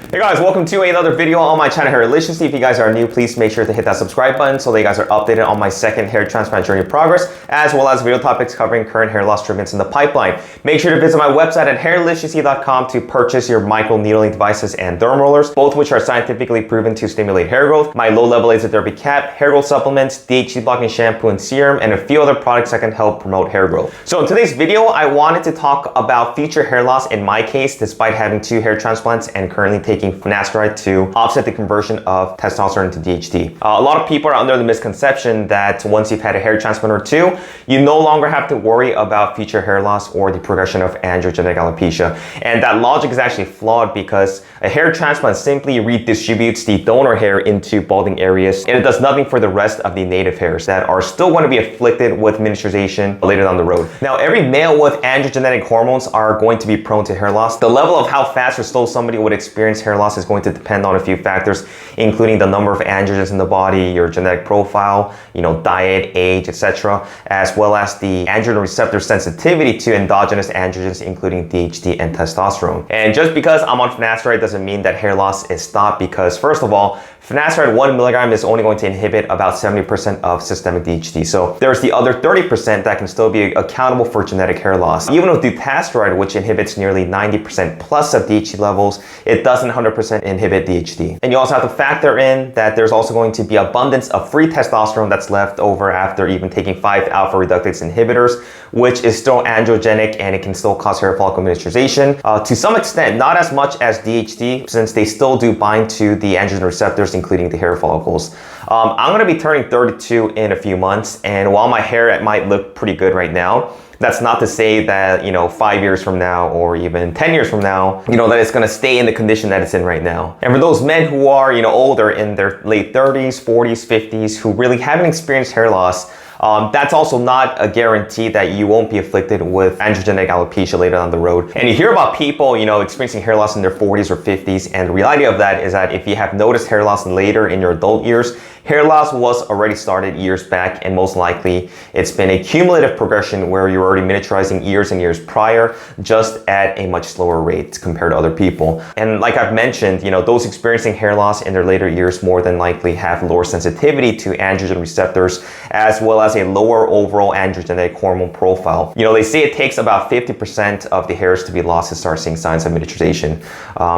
Hey guys, welcome to another video on my channel Hairliciously. If you guys are new, please make sure to hit that subscribe button so that you guys are updated on my second hair transplant journey progress, as well as video topics covering current hair loss treatments in the pipeline. Make sure to visit my website at HAIRLICIOUSLY.com to purchase your microneedling devices and derm rollers, both which are scientifically proven to stimulate hair growth, my low-level laser therapy cap, hair growth supplements, DHT blocking shampoo and serum, and a few other products that can help promote hair growth. So in today's video, I wanted to talk about future hair loss in my case, despite having 2 hair transplants and currently taking finasteride to offset the conversion of testosterone to DHT. A lot of people are under the misconception that once you've had a hair transplant or 2, you no longer have to worry about future hair loss or the progression of androgenetic alopecia. And that logic is actually flawed because a hair transplant simply redistributes the donor hair into balding areas, and it does nothing for the rest of the native hairs that are still going to be afflicted with miniaturization later down the road. Now, every male with androgenetic hormones are going to be prone to hair loss. The level of how fast or slow somebody would experience hair loss is going to depend on a few factors, including the number of androgens in the body, your genetic profile, diet, age, etc., as well as the androgen receptor sensitivity to endogenous androgens, including DHT and testosterone. And just because I'm on finasteride doesn't mean that hair loss is stopped, because first of all, finasteride 1 milligram is only going to inhibit about 70% of systemic DHT. So there's the other 30% that can still be accountable for genetic hair loss. Even with dutasteride, which inhibits nearly 90% plus of DHT levels, it doesn't 100% inhibit DHT. And you also have to factor in that there's also going to be abundance of free testosterone that's left over after even taking 5 alpha reductase inhibitors, which is still androgenic and it can still cause hair follicle miniaturization. To some extent, not as much as DHT, since they still do bind to the androgen receptors, including the hair follicles. I'm going to be turning 32 in a few months, and while my hair might look pretty good right now, that's not to say that, 5 years from now or even 10 years from now, that it's going to stay in the condition that it's in right now. And for those men who are, older, in their late 30s, 40s, 50s, who really haven't experienced hair loss, that's also not a guarantee that you won't be afflicted with androgenic alopecia later down the road. And you hear about people, experiencing hair loss in their 40s or 50s, and the reality of that is that if you have noticed hair loss later in your adult years, hair loss was already started years back, and most likely it's been a cumulative progression where you're already miniaturizing years and years prior, just at a much slower rate compared to other people. And like I've mentioned, those experiencing hair loss in their later years more than likely have lower sensitivity to androgen receptors, as well as a lower overall androgenic hormone profile. They say it takes about 50% of the hairs to be lost to start seeing signs of miniaturization.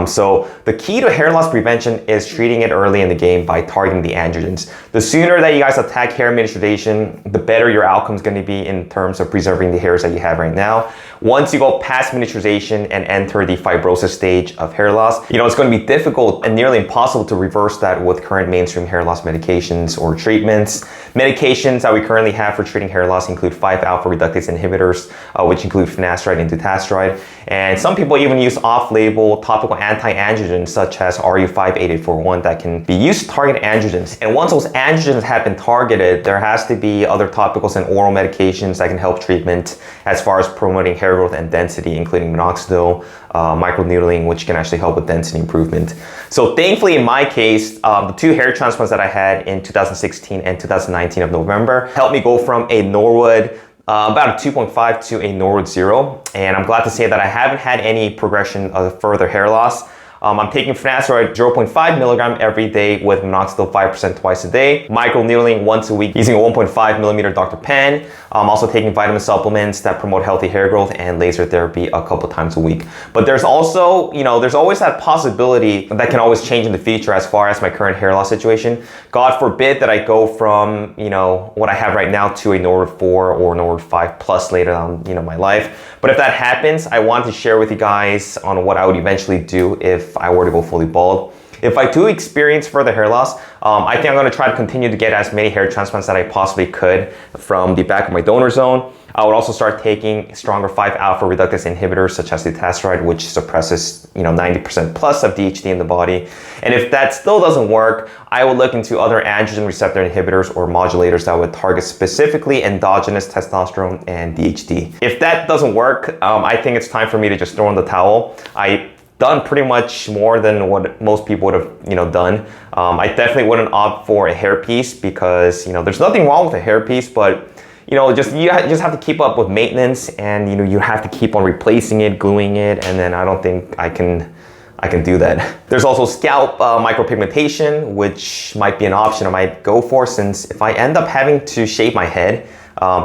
So the key to hair loss prevention is treating it early in the game by targeting the androgens. The sooner that you guys attack hair miniaturization, the better your outcome is going to be in terms of preserving the hairs that you have right now. Once you go past miniaturization and enter the fibrosis stage of hair loss, it's going to be difficult and nearly impossible to reverse that with current mainstream hair loss medications or treatments. Medications that we currently have for treating hair loss include 5 alpha reductase inhibitors, which include finasteride and dutasteride. And some people even use off-label topical anti-androgens such as RU58841 that can be used to target androgens. And once those androgens have been targeted, there has to be other topicals and oral medications that can help treatment as far as promoting hair growth and density, including Minoxidil, microneedling, which can actually help with density improvement. So thankfully, in my case, the 2 hair transplants that I had in 2016 and 2019 of November helped me go from a Norwood about a 2.5 to a Norwood 0. And I'm glad to say that I haven't had any progression of further hair loss. I'm taking finasteride 0.5 milligram every day with Minoxidil 5% twice a day, microneedling once a week using a 1.5 millimeter Dr Pen. I'm also taking vitamin supplements that promote healthy hair growth and laser therapy a couple times a week. But there's also, there's always that possibility that can always change in the future as far as my current hair loss situation. God forbid that I go from, what I have right now to a Norwood 4 or Norwood 5 plus later on, my life. But if that happens, I want to share with you guys on what I would eventually do if I were to go fully bald. If I do experience further hair loss, I think I'm going to try to continue to get as many hair transplants that I possibly could from the back of my donor zone. I would also start taking stronger 5 alpha reductase inhibitors such as dutasteride, which suppresses 90% plus of DHT in the body. And if that still doesn't work, I would look into other androgen receptor inhibitors or modulators that would target specifically endogenous testosterone and DHT. If that doesn't work, I think it's time for me to just throw in the towel. I've done pretty much more than what most people would have done. I definitely wouldn't opt for a hairpiece because there's nothing wrong with a hairpiece, but you just have to keep up with maintenance, and you have to keep on replacing it, gluing it, and then I don't think I can I can do that. There's also scalp micropigmentation, which might be an option I might go for, since if I end up having to shave my head,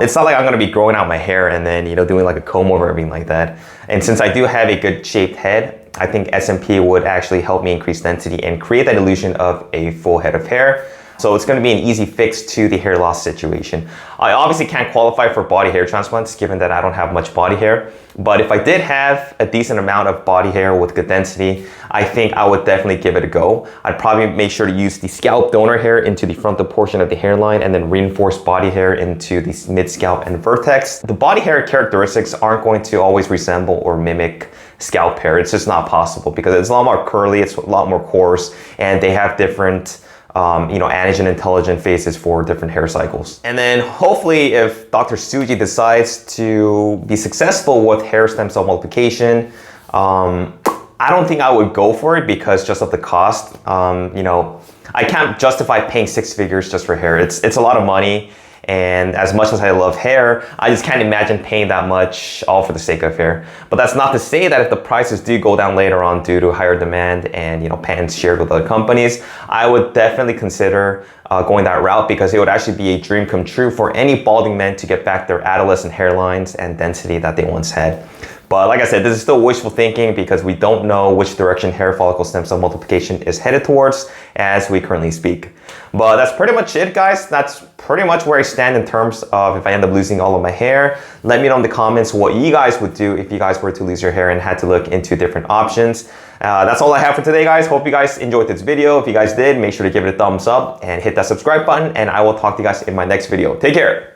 it's not like I'm gonna be growing out my hair and then, you know, doing like a comb over everything like that. And since I do have a good shaped head, I think SMP would actually help me increase density and create that illusion of a full head of hair. So it's going to be an easy fix to the hair loss situation. I obviously can't qualify for body hair transplants given that I don't have much body hair. But if I did have a decent amount of body hair with good density, I think I would definitely give it a go. I'd probably make sure to use the scalp donor hair into the frontal portion of the hairline and then reinforce body hair into the mid-scalp and vertex. The body hair characteristics aren't going to always resemble or mimic scalp hair. It's just not possible because it's a lot more curly, it's a lot more coarse, and they have different antigen intelligent phases for different hair cycles. And then hopefully if Dr. Suji decides to be successful with hair stem cell multiplication, I don't think I would go for it because just of the cost. I can't justify paying 6 figures just for hair. It's a lot of money. And as much as I love hair, I just can't imagine paying that much all for the sake of hair. But that's not to say that if the prices do go down later on due to higher demand and patents shared with other companies, I would definitely consider going that route, because it would actually be a dream come true for any balding men to get back their adolescent hairlines and density that they once had. But like I said, this is still wishful thinking because we don't know which direction hair follicle stem cell multiplication is headed towards as we currently speak. But that's pretty much it, guys. That's pretty much where I stand in terms of if I end up losing all of my hair. Let me know in the comments what you guys would do if you guys were to lose your hair and had to look into different options. That's all I have for today, guys. Hope you guys enjoyed this video. If you guys did, make sure to give it a thumbs up and hit that subscribe button, and I will talk to you guys in my next video. Take care.